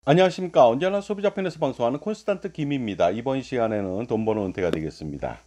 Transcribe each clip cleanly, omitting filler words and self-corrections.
안녕하십니까. 언제나 소비자 편에서 방송하는 콘스탄트 김입니다. 이번 시간에는 돈 버는 은퇴가 되겠습니다.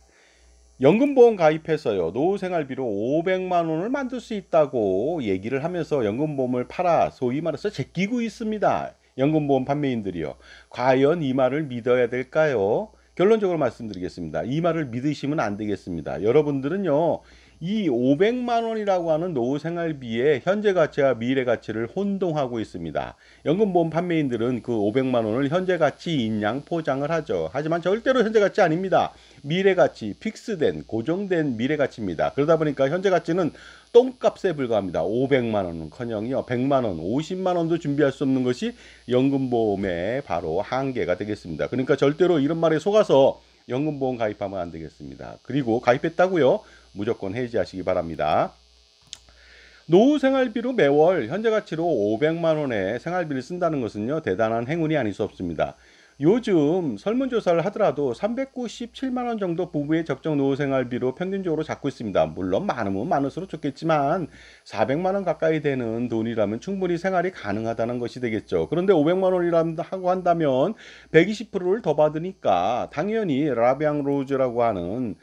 연금보험 가입해서요, 노후 생활비로 500만 원을 만들 수 있다고 얘기를 하면서 연금보험을 팔아 소위 말해서 제끼고 있습니다. 연금보험 판매인들이요. 과연 이 말을 믿어야 될까요? 결론적으로 말씀드리겠습니다. 이 말을 믿으시면 안 되겠습니다. 여러분들은요, 이 500만 원이라고 하는 노후 생활비의 현재 가치와 미래 가치를 혼동하고 있습니다. 연금보험 판매인들은 그 500만 원을 현재 가치인 양 포장을 하죠. 하지만 절대로 현재 가치 아닙니다. 미래 가치, 픽스된, 고정된 미래 가치입니다. 그러다 보니까 현재 가치는 똥값에 불과합니다. 500만 원은커녕요 100만 원, 50만 원도 준비할 수 없는 것이 연금보험의 바로 한계가 되겠습니다. 그러니까 절대로 이런 말에 속아서 연금보험 가입하면 안 되겠습니다. 그리고 가입했다고요? 무조건 해지하시기 바랍니다. 노후 생활비로 매월 현재 가치로 500만 원의 생활비를 쓴다는 것은요, 대단한 행운이 아닐 수 없습니다. 요즘 설문조사를 하더라도 397만 원 정도 부부의 적정 노후 생활비로 평균적으로 잡고 있습니다. 물론 많으면 많을수록 좋겠지만 400만 원 가까이 되는 돈이라면 충분히 생활이 가능하다는 것이 되겠죠. 그런데 500만 원이라고 한다면 120%를 더 받으니까 당연히 라비앙 로즈라고 하는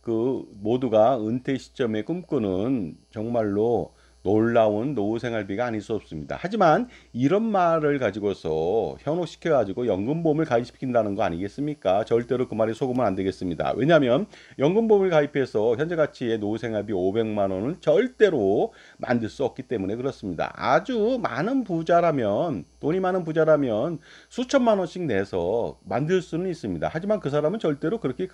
그 모두가 은퇴 시점에 꿈꾸는 정말로 놀라운 노후 생활비가 아닐 수 없습니다. 하지만 이런 말을 가지고서 현혹시켜 가지고 연금보험을 가입시킨다는 거 아니겠습니까? 절대로 그 말에 속으면 안 되겠습니다. 왜냐하면 연금보험을 가입해서 현재 가치의 노후 생활비 500만 원은 절대로 만들 수 없기 때문에 그렇습니다. 아주 많은 부자라면, 돈이 많은 부자라면 수천만 원씩 내서 만들 수는 있습니다. 하지만 그 사람은 절대로 그렇게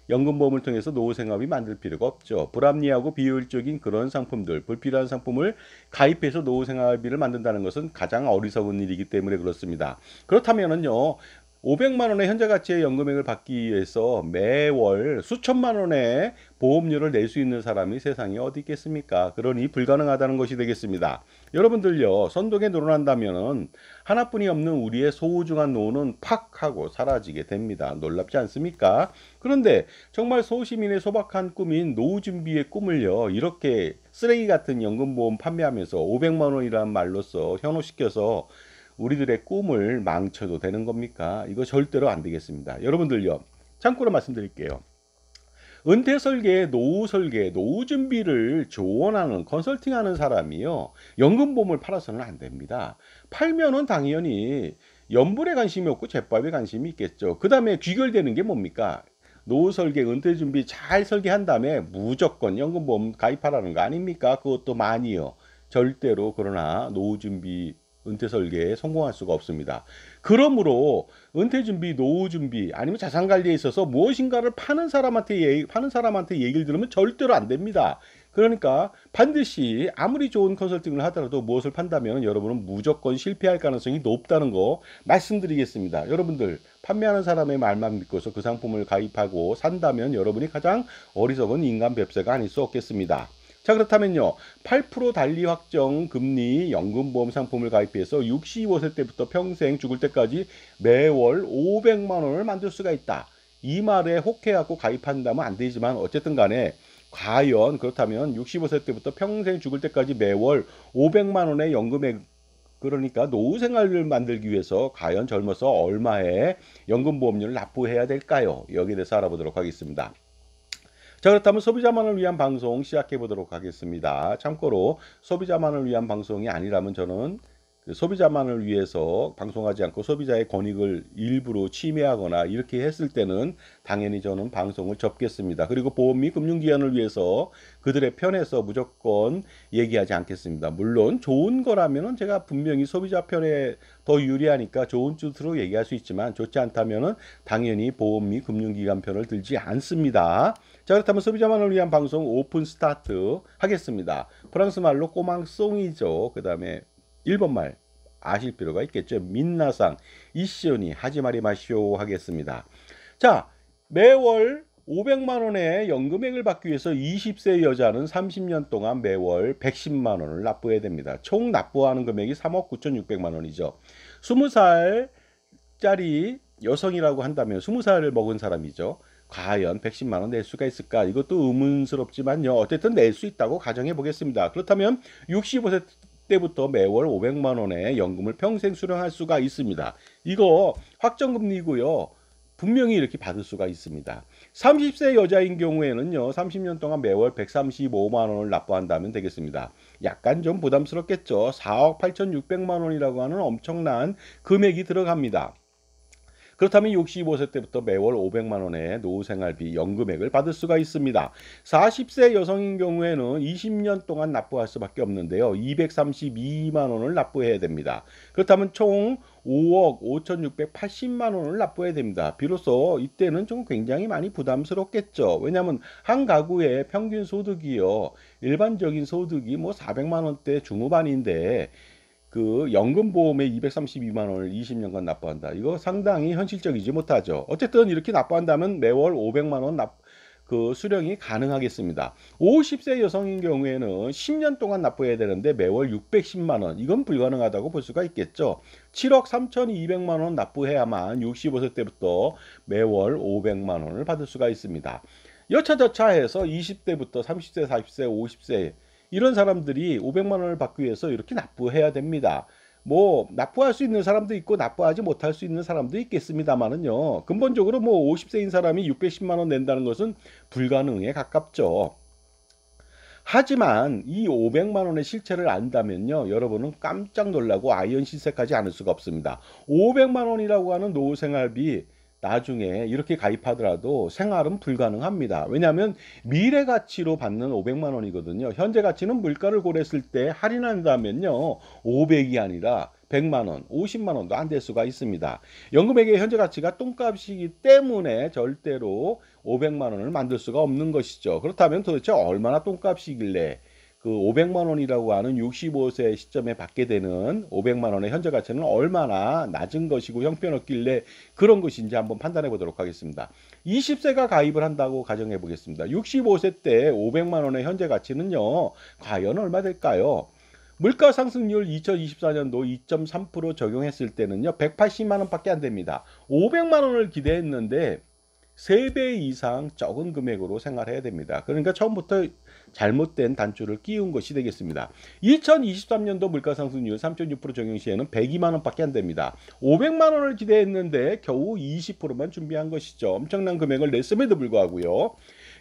연금보험을 통해서 노후 생활비 만들 필요가 없죠. 불합리하고 비효율적인 그런 상품들, 불필요한 상품을 가입해서 노후 생활비를 만든다는 것은 가장 어리석은 일이기 때문에 그렇습니다. 그렇다면은요, 500만 원의 현재 가치의 연금액을 받기 위해서 매월 수천만 원의 보험료를 낼 수 있는 사람이 세상에 어디 있겠습니까? 그러니 불가능하다는 것이 되겠습니다. 여러분들요, 선동에 놀아난다면 하나뿐이 없는 우리의 소중한 노후는 팍 하고 사라지게 됩니다. 놀랍지 않습니까? 그런데 정말 소시민의 소박한 꿈인 노후 준비의 꿈을요, 이렇게 쓰레기 같은 연금보험 판매하면서 500만 원이라는 말로써 현혹시켜서 우리들의 꿈을 망쳐도 되는 겁니까? 이거 절대로 안 되겠습니다. 여러분들요, 참고로 말씀드릴게요. 은퇴 설계, 노후 설계, 노후 준비를 조언하는 컨설팅하는 사람이요, 연금보험을 팔아서는 안 됩니다. 팔면은 당연히 연불에 관심이 없고 제밥에 관심이 있겠죠. 그 다음에 귀결되는 게 뭡니까? 노후 설계, 은퇴 준비 잘 설계한 다음에 무조건 연금보험 가입하라는 거 아닙니까? 그것도 많이요. 절대로. 그러나 노후 준비, 은퇴 설계에 성공할 수가 없습니다. 그러므로 은퇴 준비, 노후 준비 아니면 자산 관리에 있어서 무엇인가를 파는 사람한테 얘기를 들으면 절대로 안 됩니다. 그러니까 반드시 아무리 좋은 컨설팅을 하더라도 무엇을 판다면 여러분은 무조건 실패할 가능성이 높다는 거 말씀드리겠습니다. 여러분들 판매하는 사람의 말만 믿고서 그 상품을 가입하고 산다면 여러분이 가장 어리석은 인간 뱁새가 아닐 수 없겠습니다. 자, 그렇다면요, 8% 달리 확정 금리 연금보험 상품을 가입해서 65세 때부터 평생 죽을 때까지 매월 500만 원을 만들 수가 있다. 이 말에 혹해갖고 가입한다면 안 되지만 어쨌든 간에 과연 그렇다면 65세 때부터 평생 죽을 때까지 매월 500만 원의 연금액, 그러니까 노후 생활을 만들기 위해서 과연 젊어서 얼마의 연금보험료를 납부해야 될까요? 여기에 대해서 알아보도록 하겠습니다. 자, 그렇다면 소비자만을 위한 방송 시작해 보도록 하겠습니다. 참고로 소비자만을 위한 방송이 아니라면 저는 그 소비자만을 위해서 방송하지 않고 소비자의 권익을 일부러 침해하거나 이렇게 했을 때는 당연히 저는 방송을 접겠습니다. 그리고 보험 및 금융기관을 위해서 그들의 편에서 무조건 얘기하지 않겠습니다. 물론 좋은 거라면 제가 분명히 소비자 편에 더 유리하니까 좋은 뜻으로 얘기할 수 있지만 좋지 않다면 당연히 보험 및 금융기관 편을 들지 않습니다. 자, 그렇다면 소비자만을 위한 방송 오픈 스타트 하겠습니다. 프랑스 말로 꼬망송이죠. 그 다음에 일본말 아실 필요가 있겠죠. 민나상 이시오니 하지 마리 마시오 하겠습니다. 자, 매월 500만 원의 연금액을 받기 위해서 20세 여자는 30년 동안 매월 110만 원을 납부해야 됩니다. 총 납부하는 금액이 3억 9,600만 원이죠. 20살짜리 여성이라고 한다면 20살을 먹은 사람이죠. 과연 110만 원 낼 수가 있을까? 이것도 의문스럽지만요. 어쨌든 낼 수 있다고 가정해 보겠습니다. 그렇다면 65세 60대부터 매월 500만 원의 연금을 평생 수령할 수가 있습니다. 이거 확정금리고요. 분명히 이렇게 받을 수가 있습니다. 30세 여자인 경우에는요, 30년 동안 매월 135만 원을 납부한다면 되겠습니다. 약간 좀 부담스럽겠죠. 4억 8,600만 원이라고 하는 엄청난 금액이 들어갑니다. 그렇다면 65세 때부터 매월 500만 원의 노후생활비 연금액을 받을 수가 있습니다. 40세 여성인 경우에는 20년 동안 납부할 수밖에 없는데요. 232만 원을 납부해야 됩니다. 그렇다면 총 5억 5,680만 원을 납부해야 됩니다. 비로소 이때는 좀 굉장히 많이 부담스럽겠죠. 왜냐하면 한 가구의 평균 소득이요, 일반적인 소득이 뭐 400만 원대 중후반인데 그 연금보험에 232만 원을 20년간 납부한다. 이거 상당히 현실적이지 못하죠. 어쨌든 이렇게 납부한다면 매월 500만 원 수령이 가능하겠습니다. 50세 여성인 경우에는 10년 동안 납부해야 되는데 매월 610만 원. 이건 불가능하다고 볼 수가 있겠죠. 7억 3,200만 원 납부해야만 65세 때부터 매월 500만 원을 받을 수가 있습니다. 여차저차해서 20대부터 30세, 40세, 50세 이런 사람들이 500만 원을 받기 위해서 이렇게 납부해야 됩니다. 뭐 납부할 수 있는 사람도 있고 납부하지 못할 수 있는 사람도 있겠습니다만은요. 근본적으로 뭐 50세인 사람이 610만 원 낸다는 것은 불가능에 가깝죠. 하지만 이 500만 원의 실체를 안다면요, 여러분은 깜짝 놀라고 아이언실색하지 않을 수가 없습니다. 500만 원이라고 하는 노후생활비 나중에 이렇게 가입하더라도 생활은 불가능합니다. 왜냐하면 미래 가치로 받는 500만 원이거든요. 현재 가치는 물가를 고려했을 때 할인한다면요, 500이 아니라 100만 원, 50만 원도 안 될 수가 있습니다. 연금액의 현재 가치가 똥값이기 때문에 절대로 500만 원을 만들 수가 없는 것이죠. 그렇다면 도대체 얼마나 똥값이길래 그 500만 원이라고 하는 65세 시점에 받게 되는 500만 원의 현재 가치는 얼마나 낮은 것이고 형편없길래 그런 것인지 한번 판단해 보도록 하겠습니다. 20세가 가입을 한다고 가정해 보겠습니다. 65세 때 500만 원의 현재 가치는요, 과연 얼마 될까요? 물가 상승률 2024년도 2.3% 적용했을 때는요, 180만 원밖에 안 됩니다. 500만 원을 기대했는데 3배 이상 적은 금액으로 생활해야 됩니다. 그러니까 처음부터 잘못된 단추를 끼운 것이 되겠습니다. 2023년도 물가상승률 3.6% 적용 시에는 102만 원밖에 안 됩니다. 500만 원을 기대했는데 겨우 20%만 준비한 것이죠. 엄청난 금액을 냈음에도 불구하고요.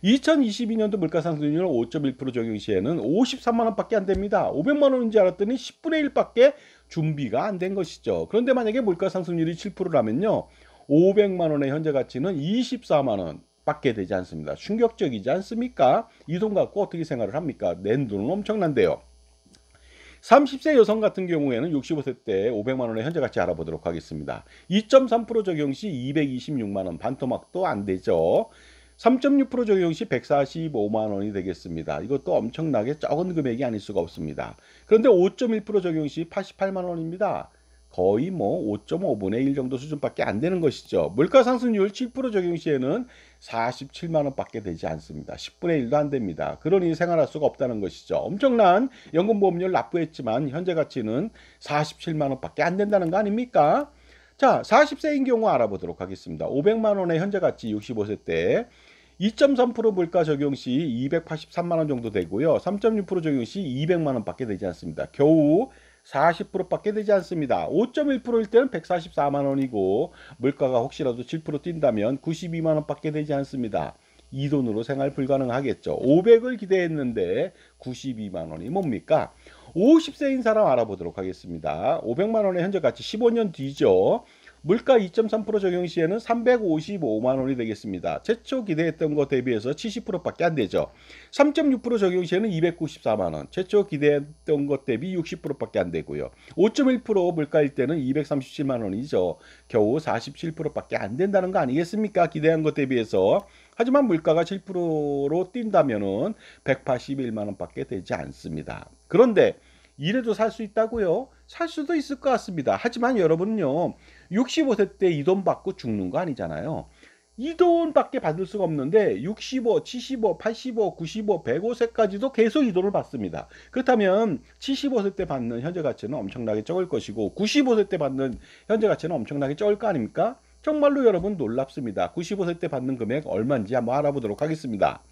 2022년도 물가상승률 5.1% 적용 시에는 53만 원밖에 안 됩니다. 500만 원인 줄 알았더니 10분의 1밖에 준비가 안 된 것이죠. 그런데 만약에 물가상승률이 7%라면요. 500만 원의 현재 가치는 24만 원 밖에 되지 않습니다. 충격적이지 않습니까? 이 돈 갖고 어떻게 생활을 합니까? 낸 돈은 엄청난데요. 30세 여성 같은 경우에는 65세 때 500만 원의 현재 가치 알아보도록 하겠습니다. 2.3% 적용 시 226만 원, 반토막도 안 되죠. 3.6% 적용 시 145만 원이 되겠습니다. 이것도 엄청나게 적은 금액이 아닐 수가 없습니다. 그런데 5.1% 적용 시 88만 원입니다. 거의 뭐 5.5분의 1 정도 수준밖에 안 되는 것이죠. 물가상승률 7% 적용 시에는 47만 원밖에 되지 않습니다. 10분의 1도 안 됩니다. 그러니 생활할 수가 없다는 것이죠. 엄청난 연금보험료를 납부했지만 현재 가치는 47만 원밖에 안 된다는 거 아닙니까? 자, 40세인 경우 알아보도록 하겠습니다. 500만 원의 현재 가치 65세 때 2.3% 물가 적용 시 283만 원 정도 되고요. 3.6% 적용 시 200만 원밖에 되지 않습니다. 겨우 40%밖에 되지 않습니다. 5.1%일 때는 144만 원이고 물가가 혹시라도 7% 뛴다면 92만 원밖에 되지 않습니다. 이 돈으로 생활 불가능하겠죠. 500을 기대했는데 92만 원이 뭡니까? 50세인 사람 알아보도록 하겠습니다. 500만 원의 현재 가치 15년 뒤죠. 물가 2.3% 적용 시에는 355만 원이 되겠습니다. 최초 기대했던 것 대비해서 70%밖에 안 되죠. 3.6% 적용 시에는 294만 원. 최초 기대했던 것 대비 60%밖에 안 되고요. 5.1% 물가일 때는 237만 원이죠. 겨우 47%밖에 안 된다는 거 아니겠습니까? 기대한 것 대비해서. 하지만 물가가 7%로 뛴다면은 181만 원밖에 되지 않습니다. 그런데 이래도 살 수 있다고요? 살 수도 있을 것 같습니다. 하지만 여러분요, 65세 때 이 돈 받고 죽는 거 아니잖아요. 이 돈밖에 받을 수가 없는데 65, 75, 85, 95, 105세까지도 계속 이 돈을 받습니다. 그렇다면 75세 때 받는 현재 가치는 엄청나게 적을 것이고 95세 때 받는 현재 가치는 엄청나게 적을 거 아닙니까? 정말로 여러분 놀랍습니다. 95세 때 받는 금액 얼마인지 한번 알아보도록 하겠습니다.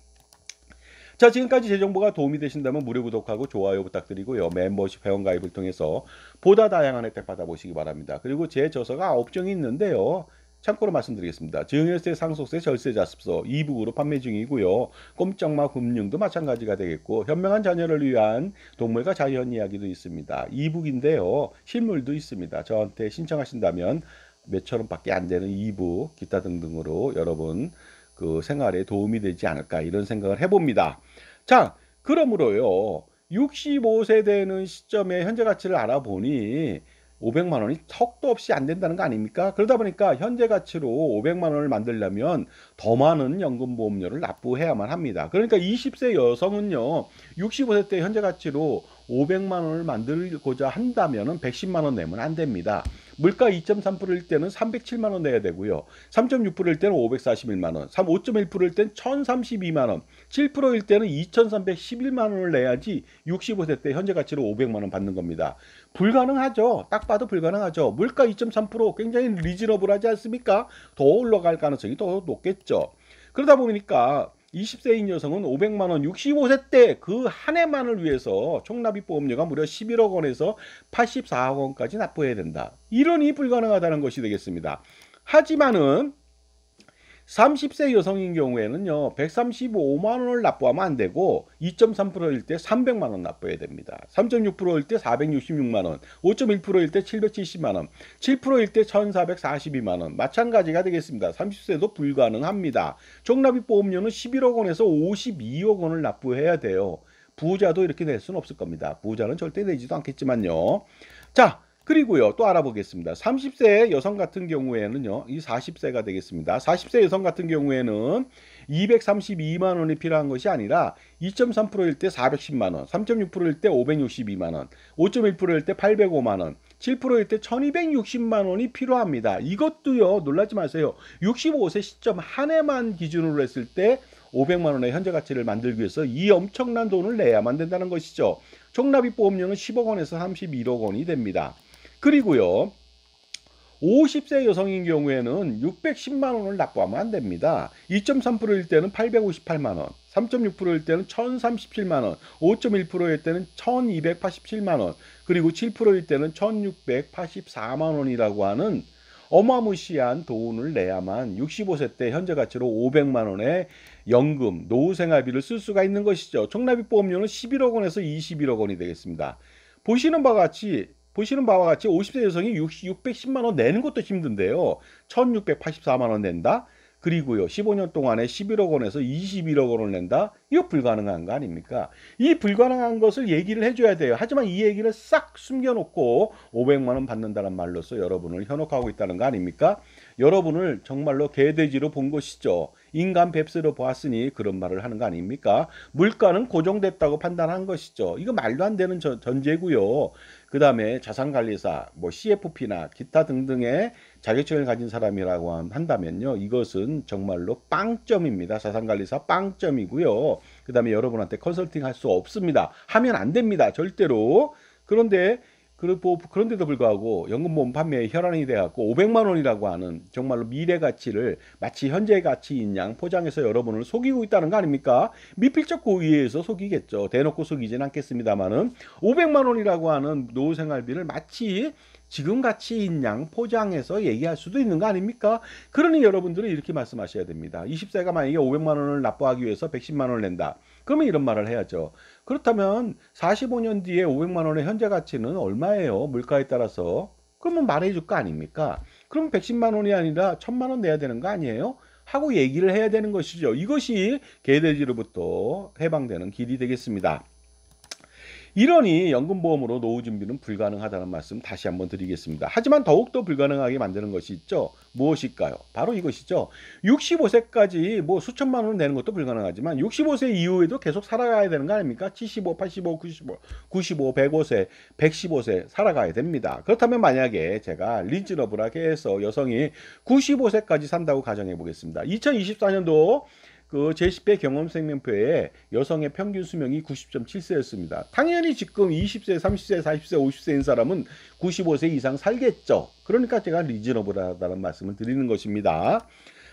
자, 지금까지 제 정보가 도움이 되신다면 무료 구독하고 좋아요 부탁드리고요. 멤버십 회원가입을 통해서 보다 다양한 혜택 받아보시기 바랍니다. 그리고 제 저서가 9종이 있는데요. 참고로 말씀드리겠습니다. 증여세, 상속세, 절세자습서 2북으로 판매 중이고요. 꼼짝마 금융도 마찬가지가 되겠고 현명한 자녀를 위한 동물과 자연 이야기도 있습니다. 2북인데요. 실물도 있습니다. 저한테 신청하신다면 몇천 원밖에 안 되는 2북 기타 등등으로 여러분 그 생활에 도움이 되지 않을까 이런 생각을 해봅니다. 자, 그러므로요. 65세 되는 시점에 현재 가치를 알아보니 500만 원이 턱도 없이 안 된다는 거 아닙니까? 그러다 보니까 현재 가치로 500만 원을 만들려면 더 많은 연금보험료를 납부해야만 합니다. 그러니까 20세 여성은요, 65세 때 현재 가치로 500만 원을 만들고자 한다면 110만 원 내면 안 됩니다. 물가 2.3%일 때는 307만 원 내야 되고요. 3.6%일 때는 541만 원, 5.1%일 때는 1,032만 원, 7%일 때는 2,311만 원을 내야지 65세 때 현재 가치로 500만 원 받는 겁니다. 불가능하죠. 딱 봐도 불가능하죠. 물가 2.3% 굉장히 리즈너블하지 않습니까? 더 올라갈 가능성이 더 높겠죠. 그러다 보니까 20세인 여성은 500만 원 65세 때 그 한 해만을 위해서 총납입 보험료가 무려 11억 원에서 84억 원까지 납부해야 된다. 이러니 불가능하다는 것이 되겠습니다. 하지만은 30세 여성인 경우에는요, 135만 원을 납부하면 안 되고 2.3%일 때 300만 원 납부해야 됩니다. 3.6%일 때 466만 원, 5.1%일 때 770만 원, 7%일 때 1,442만 원. 마찬가지가 되겠습니다. 30세도 불가능합니다. 총납입 보험료는 11억 원에서 52억 원을 납부해야 돼요. 부자도 이렇게 낼 수는 없을 겁니다. 부자는 절대 내지도 않겠지만요. 자, 그리고요, 또 알아보겠습니다. 30세 여성 같은 경우에는요, 이 40세가 되겠습니다. 40세 여성 같은 경우에는 232만 원이 필요한 것이 아니라 2.3%일 때 410만 원, 3.6%일 때 562만 원, 5.1%일 때 805만 원, 7%일 때 1260만 원이 필요합니다. 이것도요, 놀라지 마세요. 65세 시점 한 해만 기준으로 했을 때 500만 원의 현재 가치를 만들기 위해서 이 엄청난 돈을 내야만 된다는 것이죠. 총납입 보험료는 10억 원에서 31억 원이 됩니다. 그리고요, 50세 여성인 경우에는 610만 원을 납부하면 안 됩니다. 2.3%일 때는 858만 원, 3.6%일 때는 1037만 원, 5.1%일 때는 1287만 원, 그리고 7%일 때는 1684만 원이라고 하는 어마무시한 돈을 내야만 65세 때 현재 가치로 500만 원의 연금, 노후생활비를 쓸 수가 있는 것이죠. 총납입 보험료는 11억 원에서 21억 원이 되겠습니다. 보시는 바와 같이 50세 여성이 610만 원 내는 것도 힘든데요. 1684만 원 낸다? 그리고요, 15년 동안에 11억 원에서 21억 원을 낸다? 이거 불가능한 거 아닙니까? 이 불가능한 것을 얘기를 해줘야 돼요. 하지만 이 얘기를 싹 숨겨놓고 500만 원 받는다는 말로써 여러분을 현혹하고 있다는 거 아닙니까? 여러분을 정말로 개돼지로 본 것이죠. 인간 뱁새로 보았으니 그런 말을 하는 거 아닙니까? 물가는 고정됐다고 판단한 것이죠. 이거 말도 안 되는 전제고요. 그 다음에 자산관리사, 뭐 CFP나 기타 등등의 자격증을 가진 사람이라고 한다면요, 이것은 정말로 빵점입니다. 자산관리사 빵점이고요. 그 다음에 여러분한테 컨설팅 할 수 없습니다. 하면 안 됩니다. 절대로. 그런데도 불구하고 연금보험 판매에 혈안이 돼갖고 500만 원이라고 하는 정말로 미래 가치를 마치 현재 가치인 양 포장해서 여러분을 속이고 있다는 거 아닙니까? 미필적 고의에서 속이겠죠. 대놓고 속이진 않겠습니다만은 500만 원이라고 하는 노후 생활비를 마치 지금 가치인 양 포장해서 얘기할 수도 있는 거 아닙니까? 그러니 여러분들은 이렇게 말씀하셔야 됩니다. 20세가 만약에 500만 원을 납부하기 위해서 110만 원을 낸다. 그러면 이런 말을 해야죠. 그렇다면 45년 뒤에 500만 원의 현재 가치는 얼마예요? 물가에 따라서. 그러면 말해줄 거 아닙니까? 그럼 110만 원이 아니라 1000만 원 내야 되는 거 아니에요? 하고 얘기를 해야 되는 것이죠. 이것이 개돼지로부터 해방되는 길이 되겠습니다. 이러니 연금보험으로 노후 준비는 불가능하다는 말씀 다시 한번 드리겠습니다. 하지만 더욱더 불가능하게 만드는 것이 있죠. 무엇일까요? 바로 이것이죠. 65세까지 뭐 수천만 원을 내는 것도 불가능하지만 65세 이후에도 계속 살아가야 되는 거 아닙니까? 75, 85, 95, 105세, 115세 살아가야 됩니다. 그렇다면 만약에 제가 리즈너블하게 해서 여성이 95세까지 산다고 가정해 보겠습니다. 2024년도 그 제10회 경험생명표에 여성의 평균 수명이 90.7세였습니다. 당연히 지금 20세, 30세, 40세, 50세인 사람은 95세 이상 살겠죠. 그러니까 제가 리즈너블하다는 말씀을 드리는 것입니다.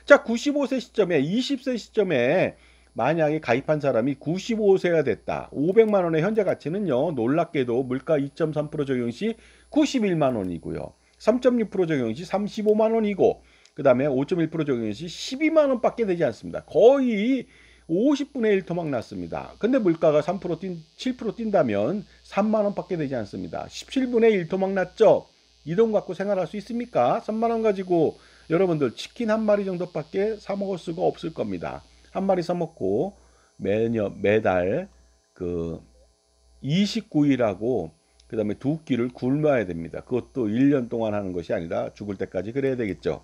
자, 95세 시점에 20세 시점에 만약에 가입한 사람이 95세가 됐다. 500만 원의 현재 가치는요. 놀랍게도 물가 2.3% 적용 시 91만 원이고요. 3.6% 적용 시 35만 원이고 그 다음에 5.1% 적용 시 12만 원밖에 되지 않습니다. 거의 50분의 1 토막 났습니다. 근데 물가가 7% 뛴다면 3만 원밖에 되지 않습니다. 17분의 1 토막 났죠? 이 돈 갖고 생활할 수 있습니까? 3만 원 가지고 여러분들 치킨 한 마리 정도밖에 사 먹을 수가 없을 겁니다. 한 마리 사 먹고 매달 그 29일하고 그 다음에 두 끼를 굶어야 됩니다. 그것도 1년 동안 하는 것이 아니라 죽을 때까지 그래야 되겠죠.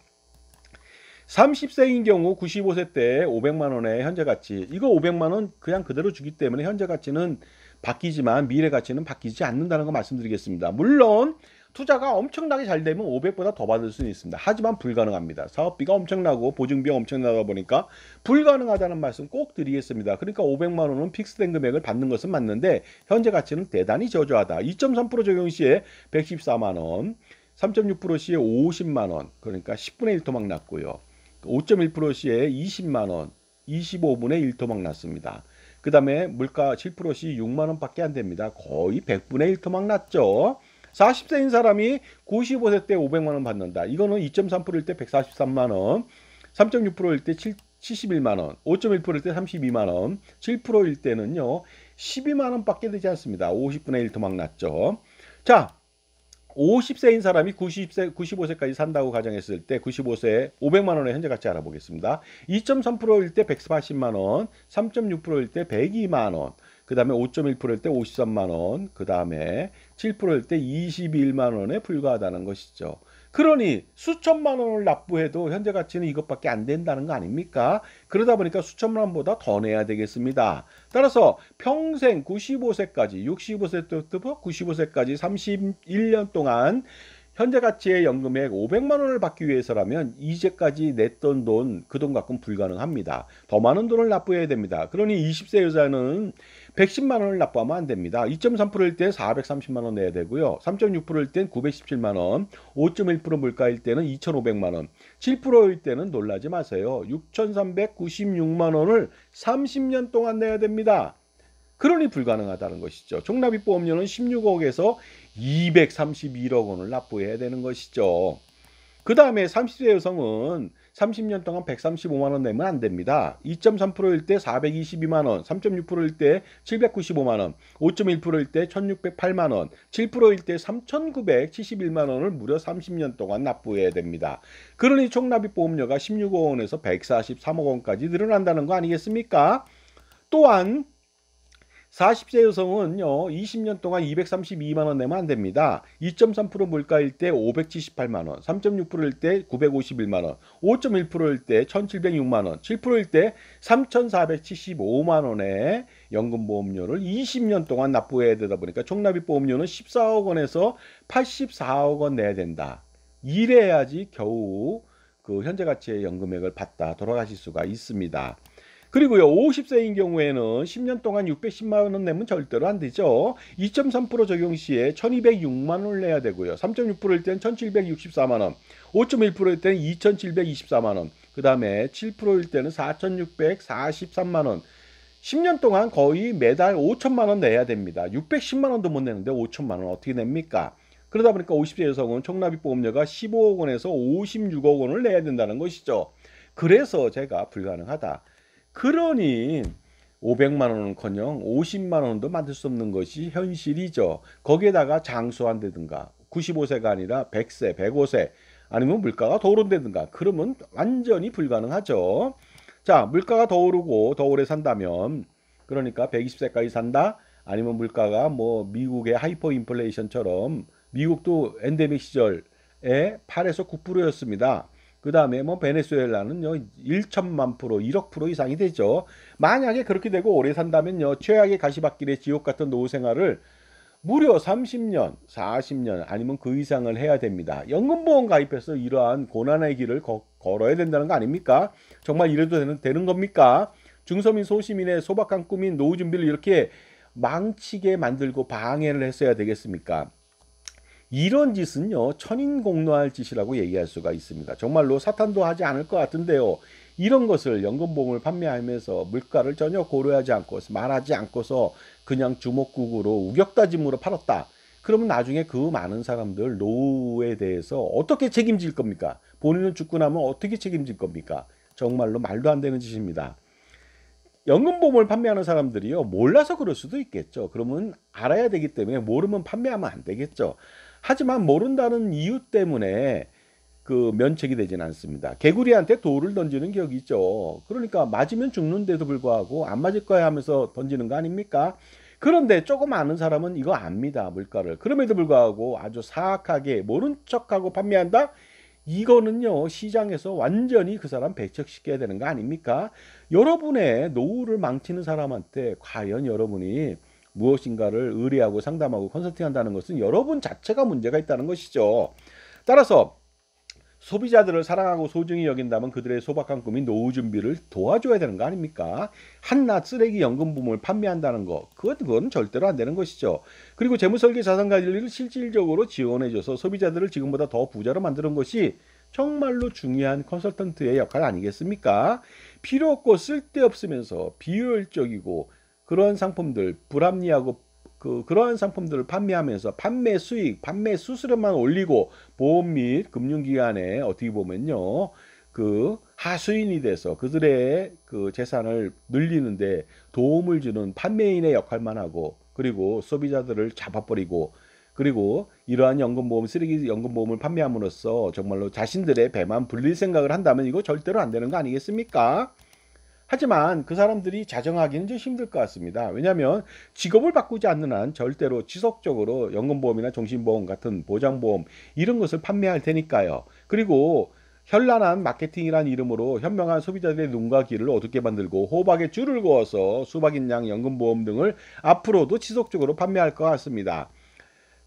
30세인 경우 95세 때 500만 원의 현재 가치, 이거 500만 원 그냥 그대로 주기 때문에 현재 가치는 바뀌지만 미래 가치는 바뀌지 않는다는 거 말씀드리겠습니다. 물론 투자가 엄청나게 잘 되면 500보다 더 받을 수는 있습니다. 하지만 불가능합니다. 사업비가 엄청나고 보증비가 엄청나다 보니까 불가능하다는 말씀 꼭 드리겠습니다. 그러니까 500만 원은 픽스된 금액을 받는 것은 맞는데 현재 가치는 대단히 저조하다. 2.3% 적용 시에 114만 원, 3.6% 시에 50만 원, 그러니까 10분의 1 토막 났고요. 5.1% 시에 20만 원, 25분의 1 토막 났습니다. 그 다음에 물가 7% 시 6만 원밖에 안 됩니다. 거의 100분의 1 토막 났죠. 40세인 사람이 95세 때 500만 원 받는다. 이거는 2.3%일 때 143만 원, 3.6%일 때 71만 원, 5.1%일 때 32만 원, 7%일 때는요 12만 원밖에 되지 않습니다. 50분의 1 토막 났죠. 자, 50세인 사람이 95세까지 산다고 가정했을 때 95세에 500만 원의 현재 가치 알아보겠습니다. 2.3%일 때 180만 원, 3.6%일 때 102만 원, 그 다음에 5.1%일 때 53만 원, 그 다음에 7%일 때 21만 원에 불과하다는 것이죠. 그러니 수천만 원을 납부해도 현재 가치는 이것밖에 안 된다는 거 아닙니까? 그러다 보니까 수천만 원보다 더 내야 되겠습니다. 따라서 평생 95세까지 65세 때부터 95세까지 31년 동안 현재 가치의 연금액 500만 원을 받기 위해서라면 이제까지 냈던 돈, 그 돈 갖고는 불가능합니다. 더 많은 돈을 납부해야 됩니다. 그러니 20세 여자는 110만 원을 납부하면 안 됩니다. 2.3%일 때 430만 원 내야 되고요. 3.6%일 땐 917만 원, 5.1% 물가일 때는 2,500만 원, 7%일 때는 놀라지 마세요. 6,396만 원을 30년 동안 내야 됩니다. 그러니 불가능하다는 것이죠. 총납입보험료는 16억에서 231억 원을 납부해야 되는 것이죠. 그 다음에 30세 여성은 30년 동안 135만 원 내면 안 됩니다. 2.3%일 때 422만 원, 3.6%일 때 795만 원, 5.1%일 때 1608만 원, 7%일 때 3971만 원을 무려 30년 동안 납부해야 됩니다. 그러니 총납입보험료가 16억 원에서 143억 원까지 늘어난다는 거 아니겠습니까? 또한 40세 여성은요 20년 동안 232만 원 내면 안 됩니다. 2.3% 물가일 때 578만 원, 3.6%일 때 951만 원, 5.1%일 때 1706만 원, 7%일 때 3475만 원의 연금보험료를 20년 동안 납부해야 되다 보니까 총납입보험료는 14억 원에서 84억 원 내야 된다. 이래야지 겨우 그 현재 가치의 연금액을 받다 돌아가실 수가 있습니다. 그리고요 50세인 경우에는 10년 동안 610만 원 내면 절대로 안 되죠. 2.3% 적용 시에 1206만 원을 내야 되고요. 3.6%일 때는 1764만 원, 5.1%일 때는 2724만 원, 그 다음에 7%일 때는 4643만 원, 10년 동안 거의 매달 5천만 원 내야 됩니다. 610만 원도 못 내는데 5천만 원 어떻게 냅니까? 그러다 보니까 50세 여성은 총납입보험료가 15억 원에서 56억 원을 내야 된다는 것이죠. 그래서 제가 불가능하다. 그러니 500만 원은커녕 50만 원도 만들 수 없는 것이 현실이죠. 거기에다가 장수한다든가 95세가 아니라 100세, 105세 아니면 물가가 더 오른다든가 그러면 완전히 불가능하죠. 자, 물가가 더 오르고 더 오래 산다면 그러니까 120세까지 산다? 아니면 물가가 뭐 미국의 하이퍼 인플레이션처럼 미국도 엔데믹 시절에 8에서 9%였습니다. 그 다음에 뭐 베네수엘라는요 1천만 프로 1억 프로 이상이 되죠. 만약에 그렇게 되고 오래 산다면요 최악의 가시밭길의 지옥 같은 노후 생활을 무려 30년 40년 아니면 그 이상을 해야 됩니다. 연금보험 가입해서 이러한 고난의 길을 걸어야 된다는 거 아닙니까? 정말 이래도 되는 겁니까? 중서민 소시민의 소박한 꿈인 노후 준비를 이렇게 망치게 만들고 방해를 했어야 되겠습니까? 이런 짓은요, 천인공노할 짓이라고 얘기할 수가 있습니다. 정말로 사탄도 하지 않을 것 같은데요. 이런 것을 연금보험을 판매하면서 물가를 전혀 고려하지 않고 말하지 않고서 그냥 주먹국으로 우격다짐으로 팔았다. 그러면 나중에 그 많은 사람들 노후에 대해서 어떻게 책임질 겁니까? 본인은 죽고 나면 어떻게 책임질 겁니까? 정말로 말도 안 되는 짓입니다. 연금보험을 판매하는 사람들이요, 몰라서 그럴 수도 있겠죠. 그러면 알아야 되기 때문에 모르면 판매하면 안 되겠죠. 하지만 모른다는 이유 때문에 그 면책이 되지는 않습니다. 개구리한테 돌을 던지는 격이 있죠. 그러니까 맞으면 죽는데도 불구하고 안 맞을 거야 하면서 던지는 거 아닙니까? 그런데 조금 아는 사람은 이거 압니다. 물가를. 그럼에도 불구하고 아주 사악하게 모른 척하고 판매한다? 이거는요, 시장에서 완전히 그 사람 배척시켜야 되는 거 아닙니까? 여러분의 노후를 망치는 사람한테 과연 여러분이 무엇인가를 의뢰하고 상담하고 컨설팅 한다는 것은 여러분 자체가 문제가 있다는 것이죠. 따라서 소비자들을 사랑하고 소중히 여긴다면 그들의 소박한 꿈인 노후 준비를 도와줘야 되는 거 아닙니까? 한낱 쓰레기 연금보험을 판매한다는 거, 그건 절대로 안 되는 것이죠. 그리고 재무설계 자산관리를 실질적으로 지원해줘서 소비자들을 지금보다 더 부자로 만드는 것이 정말로 중요한 컨설턴트의 역할 아니겠습니까? 필요 없고 쓸데없으면서 비효율적이고 그런 상품들, 불합리하고 그러한 상품들을 판매하면서 판매 수익, 판매 수수료만 올리고 보험 및 금융기관에 어떻게 보면요, 그 하수인이 돼서 그들의 그 재산을 늘리는데 도움을 주는 판매인의 역할만 하고, 그리고 소비자들을 잡아버리고, 그리고 이러한 연금보험, 쓰레기 연금보험을 판매함으로써 정말로 자신들의 배만 불릴 생각을 한다면 이거 절대로 안 되는 거 아니겠습니까? 하지만 그 사람들이 자정하기는 좀 힘들 것 같습니다. 왜냐하면 직업을 바꾸지 않는 한 절대로 지속적으로 연금보험이나 종신보험 같은 보장보험 이런 것을 판매할 테니까요. 그리고 현란한 마케팅이란 이름으로 현명한 소비자들의 눈과 귀를 어둡게 만들고 호박에 줄을 그어서 수박인 양 연금보험 등을 앞으로도 지속적으로 판매할 것 같습니다.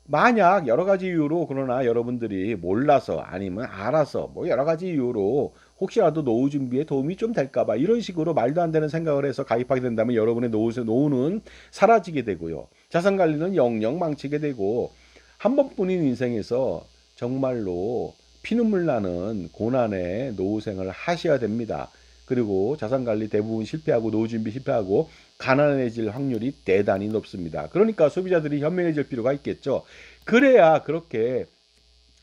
만약 여러 가지 이유로, 그러나 여러분들이 몰라서 아니면 알아서 뭐 여러 가지 이유로 혹시라도 노후 준비에 도움이 좀 될까 봐 이런 식으로 말도 안 되는 생각을 해서 가입하게 된다면 여러분의 노후는 사라지게 되고요. 자산 관리는 영영 망치게 되고 한 번뿐인 인생에서 정말로 피눈물 나는 고난의 노후 생활을 하셔야 됩니다. 그리고 자산 관리 대부분 실패하고 노후 준비 실패하고 가난해질 확률이 대단히 높습니다. 그러니까 소비자들이 현명해질 필요가 있겠죠. 그래야 그렇게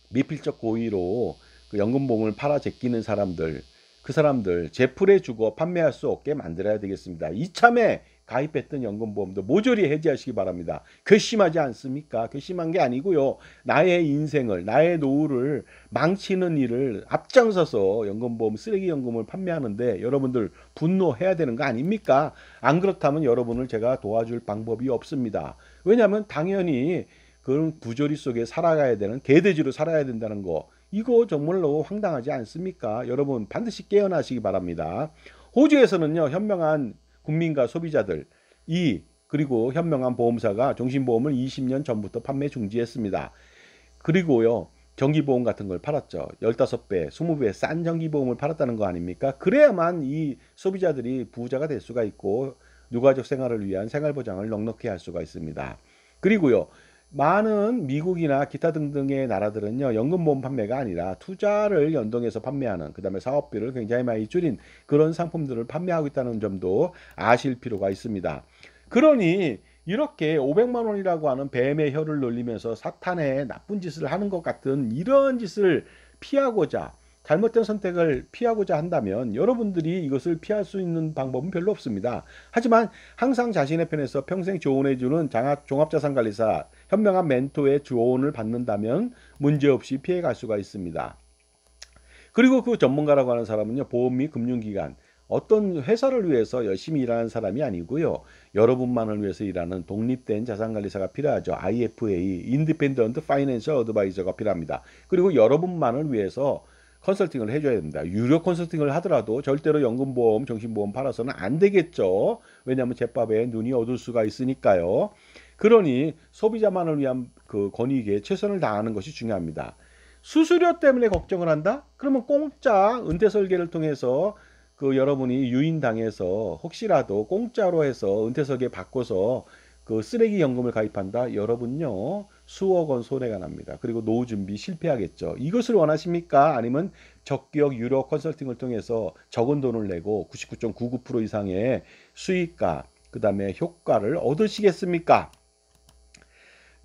미필적 고의로 그 연금보험을 팔아 제끼는 사람들, 그 사람들 제풀에 주고 판매할 수 없게 만들어야 되겠습니다. 이참에 가입했던 연금보험도 모조리 해지하시기 바랍니다. 괘씸하지 않습니까? 괘씸한 게 아니고요. 나의 인생을, 나의 노후를 망치는 일을 앞장서서 연금보험, 쓰레기 연금을 판매하는데 여러분들 분노해야 되는 거 아닙니까? 안 그렇다면 여러분을 제가 도와줄 방법이 없습니다. 왜냐하면 당연히 그런 부조리 속에 살아가야 되는, 개돼지로 살아야 된다는 거, 이거 정말로 황당하지 않습니까? 여러분 반드시 깨어나시기 바랍니다. 호주에서는요, 현명한 국민과 소비자들, 그리고 현명한 보험사가 종신보험을 20년 전부터 판매 중지했습니다. 그리고요, 정기보험 같은 걸 팔았죠. 15배, 20배 싼 정기보험을 팔았다는 거 아닙니까? 그래야만 이 소비자들이 부자가 될 수가 있고 유가족 생활을 위한 생활보장을 넉넉히 할 수가 있습니다. 그리고요, 많은 미국이나 기타 등등의 나라들은요, 연금보험 판매가 아니라 투자를 연동해서 판매하는, 그 다음에 사업비를 굉장히 많이 줄인 그런 상품들을 판매하고 있다는 점도 아실 필요가 있습니다. 그러니 이렇게 500만 원이라고 하는 뱀의 혀를 놀리면서 사탄의 나쁜 짓을 하는 것 같은 이런 짓을 피하고자, 잘못된 선택을 피하고자 한다면 여러분들이 이것을 피할 수 있는 방법은 별로 없습니다. 하지만 항상 자신의 편에서 평생 조언해주는 종합자산관리사, 현명한 멘토의 조언을 받는다면 문제없이 피해갈 수가 있습니다. 그리고 그 전문가라고 하는 사람은요, 보험 및 금융기관, 어떤 회사를 위해서 열심히 일하는 사람이 아니고요, 여러분만을 위해서 일하는 독립된 자산관리사가 필요하죠. IFA, Independent Financial Advisor가 필요합니다. 그리고 여러분만을 위해서 컨설팅을 해줘야 됩니다. 유료 컨설팅을 하더라도 절대로 연금보험, 정신보험 팔아서는 안 되겠죠. 왜냐하면 제밥에 눈이 어둘 수가 있으니까요. 그러니 소비자만을 위한 그 권익에 최선을 다하는 것이 중요합니다. 수수료 때문에 걱정을 한다? 그러면 공짜 은퇴 설계를 통해서 그 여러분이 유인당해서 혹시라도 공짜로 해서 은퇴 설계 바꿔서 그 쓰레기 연금을 가입한다? 여러분요, 수억 원 손해가 납니다. 그리고 노후 준비 실패하겠죠. 이것을 원하십니까? 아니면 적격 유료 컨설팅을 통해서 적은 돈을 내고 99.99% 이상의 수익과 그 다음에 효과를 얻으시겠습니까?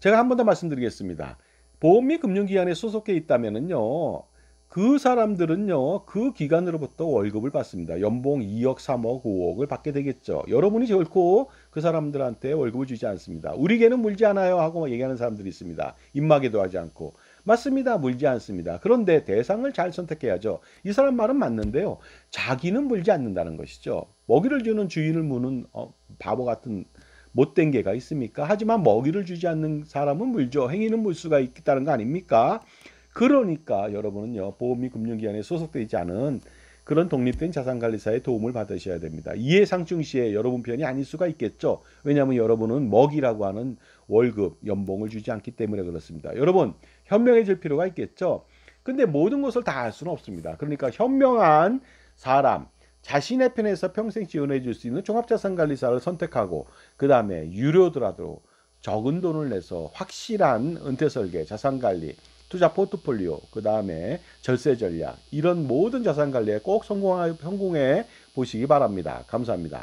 제가 한 번 더 말씀드리겠습니다. 보험 및 금융기관에 소속해 있다면은요, 그 사람들은요, 그 기관으로부터 월급을 받습니다. 연봉 2억, 3억, 5억을 받게 되겠죠. 여러분이 결코 그 사람들한테 월급을 주지 않습니다. 우리 개는 물지 않아요 하고 얘기하는 사람들이 있습니다. 입마개도 하지 않고. 맞습니다. 물지 않습니다. 그런데 대상을 잘 선택해야죠. 이 사람 말은 맞는데요. 자기는 물지 않는다는 것이죠. 먹이를 주는 주인을 무는 바보 같은 못된 개가 있습니까? 하지만 먹이를 주지 않는 사람은 물죠. 행위는 물 수가 있다는 거 아닙니까? 그러니까 여러분은요, 보험 및 금융기관에 소속되지 않은 그런 독립된 자산관리사의 도움을 받으셔야 됩니다. 이해상충 시에 여러분 편이 아닐 수가 있겠죠. 왜냐하면 여러분은 먹이라고 하는 월급, 연봉을 주지 않기 때문에 그렇습니다. 여러분, 현명해질 필요가 있겠죠. 근데 모든 것을 다 알 수는 없습니다. 그러니까 현명한 사람, 자신의 편에서 평생 지원해 줄 수 있는 종합자산관리사를 선택하고 그 다음에 유료더라도 적은 돈을 내서 확실한 은퇴설계, 자산관리, 투자 포트폴리오, 그 다음에 절세 전략 이런 모든 자산관리에 꼭 성공해 보시기 바랍니다. 감사합니다.